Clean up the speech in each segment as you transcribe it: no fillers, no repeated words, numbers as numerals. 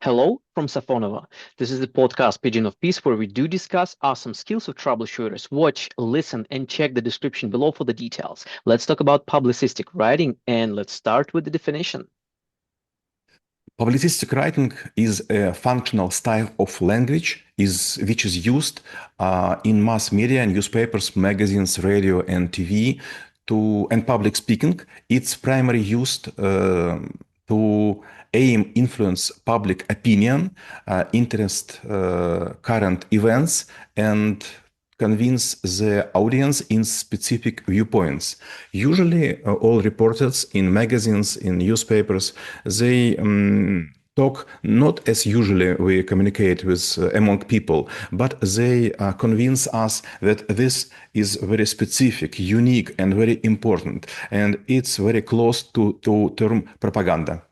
Hello from Safonova. This is the podcast Pigeon of Peace where we do discuss awesome skills of troubleshooters. Watch, listen, and check the description below for the details. Let's talk about publicistic writing and let's start with the definition. Publicistic writing is a functional style of language which is used in mass media, newspapers, magazines, radio, and TV and public speaking. It's primarily used to influence public opinion, interest current events, and convince the audience in specific viewpoints. Usually, all reporters in magazines, in newspapers, they talk not as usually we communicate with among people, but they convince us that this is very specific, unique, and very important, and it's very close to term propaganda.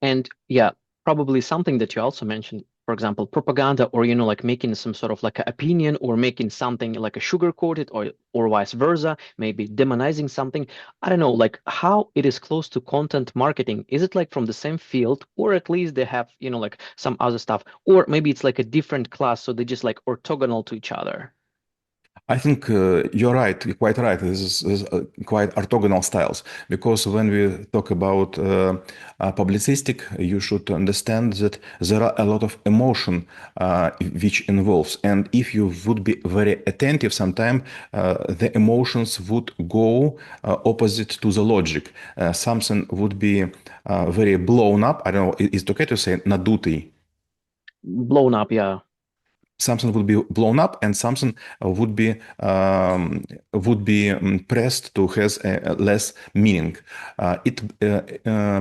And yeah, probably something that you also mentioned, for example, propaganda or, like making some sort of like an opinion or making something like a sugar coated or vice versa, maybe demonizing something. I don't know, like how it is close to content marketing. Is it like from the same field or at least they have, like some other stuff, or maybe it's like a different class. So they just like orthogonal to each other. I think you're right, you're quite right. This is quite orthogonal styles because when we talk about publicistic, you should understand that there are a lot of emotion which involves, and if you would be very attentive, sometime the emotions would go opposite to the logic. Something would be very blown up. I don't know. Is it okay to say надутый? Blown up, yeah. Something would be blown up and something would be pressed to has a less meaning.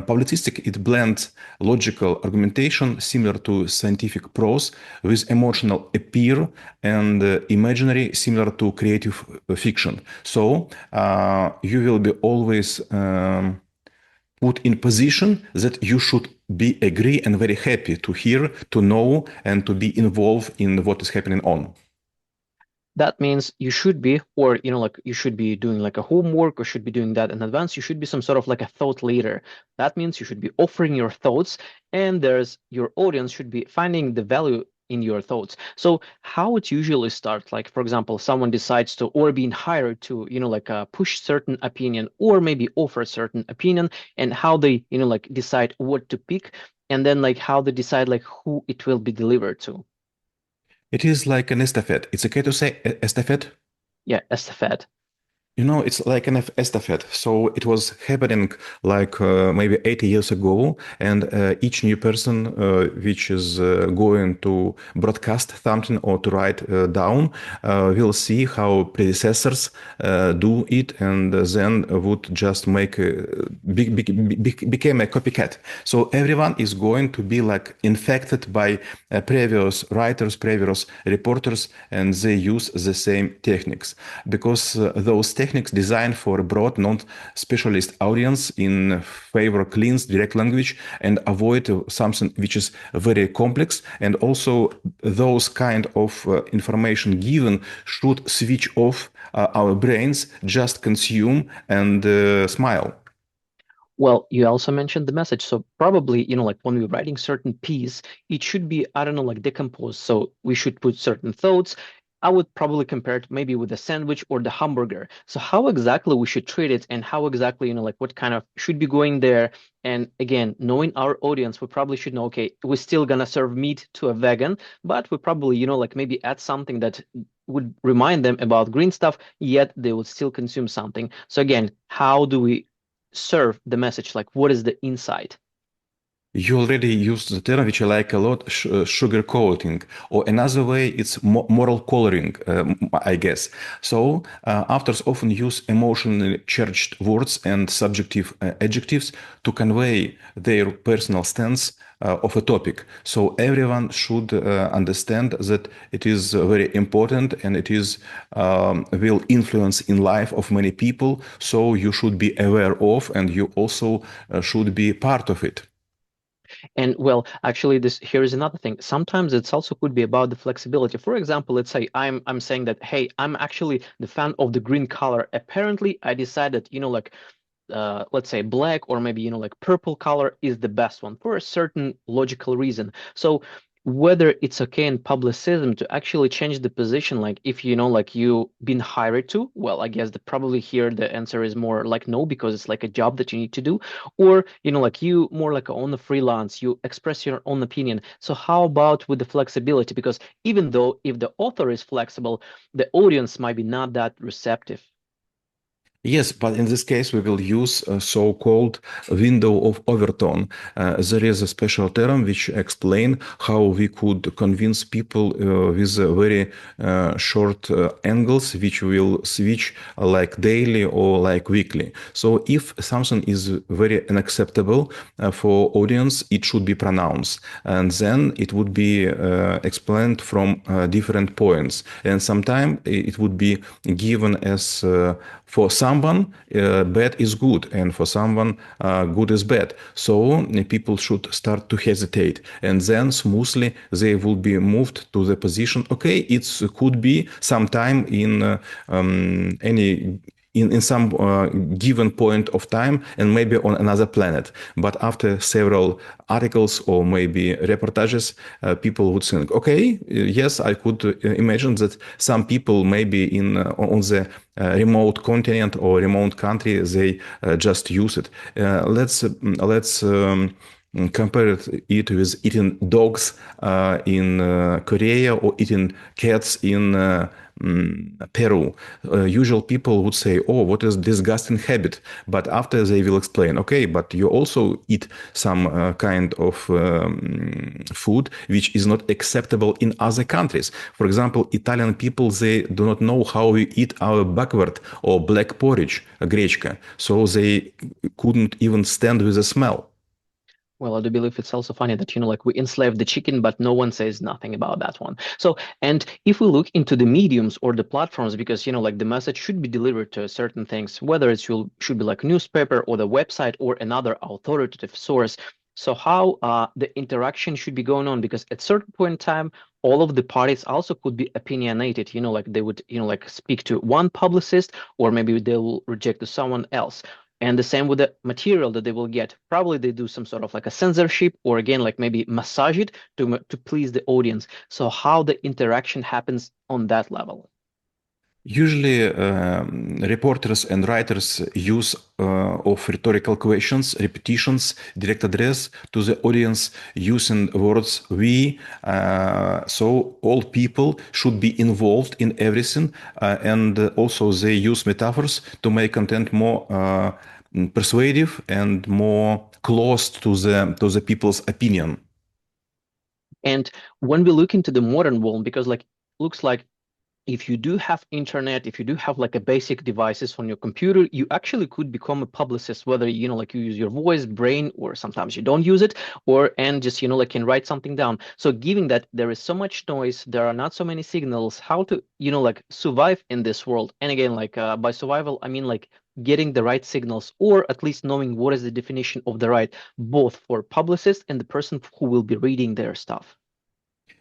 Publicistic, it blends logical argumentation similar to scientific prose with emotional appeal and imaginary similar to creative fiction. So you will be always put in position that you should be agree and very happy to hear, to know, and to be involved in what is happening on. That means you should be, or like you should be doing like a homework or should be doing that in advance. You should be some sort of like a thought leader. That means you should be offering your thoughts, and your audience should be finding the value in your thoughts. So how it usually starts, like for example, someone decides to or being hired to, like push certain opinion or maybe offer a certain opinion, and how they, like decide what to pick, and then like how they decide like who it will be delivered to. It is like an estafette. It's okay to say estafette? Yeah, estafette. It's like an estafette. So it was happening like maybe 80 years ago, and each new person which is going to broadcast something or to write down will see how predecessors do it, and then would just make became a copycat. So everyone is going to be like infected by previous writers, previous reporters, and they use the same techniques because those techniques designed for a broad, non-specialist audience in favor clean, direct language and avoid something which is very complex. And also those kind of information given should switch off our brains, just consume and smile. Well, you also mentioned the message. So probably, like when we're writing certain piece, it should be, I don't know, like decomposed. So we should put certain thoughts. I would probably compare it maybe with the sandwich or the hamburger. So how exactly we should treat it and how exactly, like what kind of should be going there. And again, knowing our audience, we probably should know, okay, we're still gonna serve meat to a vegan, but we probably, like maybe add something that would remind them about green stuff, yet they would still consume something. So again, how do we serve the message? Like, what is the insight? You already used the term which I like a lot, sugar coating, or another way, it's moral coloring, I guess. So authors often use emotionally charged words and subjective adjectives to convey their personal stance of a topic. So everyone should understand that it is very important and it is will influence in life of many people. So you should be aware of, and you also should be part of it. And well, actually, here is another thing. Sometimes it's also could be about the flexibility. For example, let's say I'm saying that, hey, I'm actually the fan of the green color. Apparently, I decided, like let's say black or maybe, like purple color is the best one for a certain logical reason. So whether it's okay in publicism to actually change the position, like if like you been hired to, well, I guess that probably here the answer is more like no, because it's like a job that you need to do, or like you more like on the freelance, you express your own opinion. So how about with the flexibility? Because even though if the author is flexible, the audience might be not that receptive. Yes, but in this case, we will use a so-called window of overtone. There is a special term which explain how we could convince people with very short angles, which will switch like daily or like weekly. So if something is very unacceptable for audience, it should be pronounced, and then it would be explained from different points, and sometimes it would be given as for someone, bad is good, and for someone, good is bad. So people should start to hesitate, and then smoothly they will be moved to the position. Okay, it could be sometime in any in some given point of time and maybe on another planet. But after several articles or maybe reportages, people would think, okay, yes, I could imagine that some people maybe on the remote continent or remote country, they just use it. Let's compare it with eating dogs in Korea or eating cats in Peru. Usual people would say, oh, what is disgusting habit? But after they will explain, okay, but you also eat some kind of food which is not acceptable in other countries. For example, Italian people, they do not know how we eat our backward or black porridge, гречка. So they couldn't even stand with the smell. Well, I do believe it's also funny that, like we enslave the chicken, but no one says nothing about that one. So, and if we look into the mediums or the platforms, because, like the message should be delivered to certain things, whether it should be like newspaper or the website or another authoritative source. So how the interaction should be going on, because at certain point in time, all of the parties also could be opinionated, like they would, like speak to one publicist, or maybe they will reject to someone else. And the same with the material that they will get. Probably they do some sort of like a censorship, or again, like maybe massage it to please the audience. So how the interaction happens on that level? Usually, reporters and writers use of rhetorical questions, repetitions, direct address to the audience using words we. So all people should be involved in everything, and also they use metaphors to make content more persuasive and more close to the people's opinion. And when we look into the modern world, because like looks like if you do have internet, if you do have like a basic devices on your computer, you actually could become a publicist, whether, like you use your voice, brain, or sometimes you don't use it, and just, like can write something down. So given that there is so much noise, there are not so many signals, how to, like survive in this world. And again, like by survival, I mean like getting the right signals, or at least knowing what is the definition of the right, both for publicist and the person who will be reading their stuff.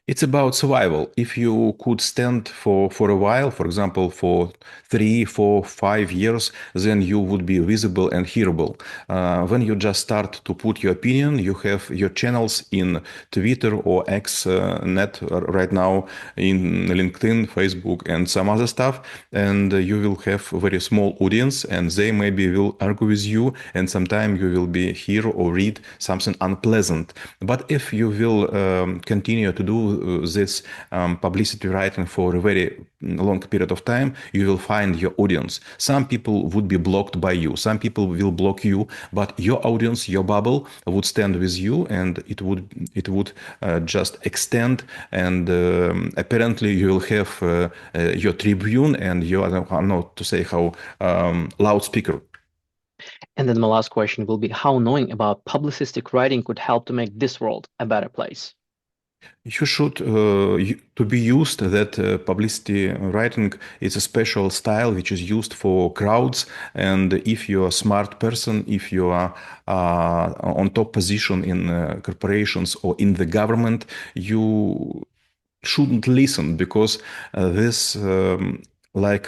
It's about survival. If you could stand for a while, for example, for 3, 4, 5 years, then you would be visible and hearable. When you just start to put your opinion, you have your channels in Twitter or X net right now, in LinkedIn, Facebook, and some other stuff, and you will have a very small audience, and they maybe will argue with you, and sometimes you will be hear or read something unpleasant. But if you will continue to do this publicity writing for a very long period of time, you will find your audience. Some people would be blocked by you. Some people will block you, but your audience, your bubble would stand with you, and it would just extend. And apparently, you will have your tribune and your, I don't know to say how, loudspeaker. And then my last question will be how knowing about publicistic writing could help to make this world a better place. You should to be used that publicity writing is a special style which is used for crowds, and if you're a smart person, if you are on top position in corporations or in the government, you shouldn't listen, because this like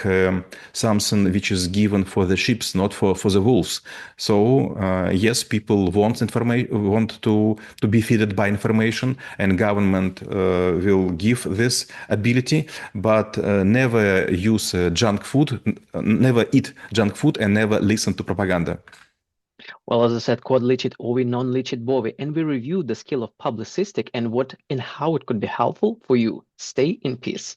something which is given for the sheep, not for the wolves. So yes, people want information, want to be fed by information, and government will give this ability, but never use junk food, never eat junk food, and never listen to propaganda. Well, as I said, quod licet ovi, non licet bovi, and we reviewed the skill of publicistic and what and how it could be helpful for you. Stay in peace.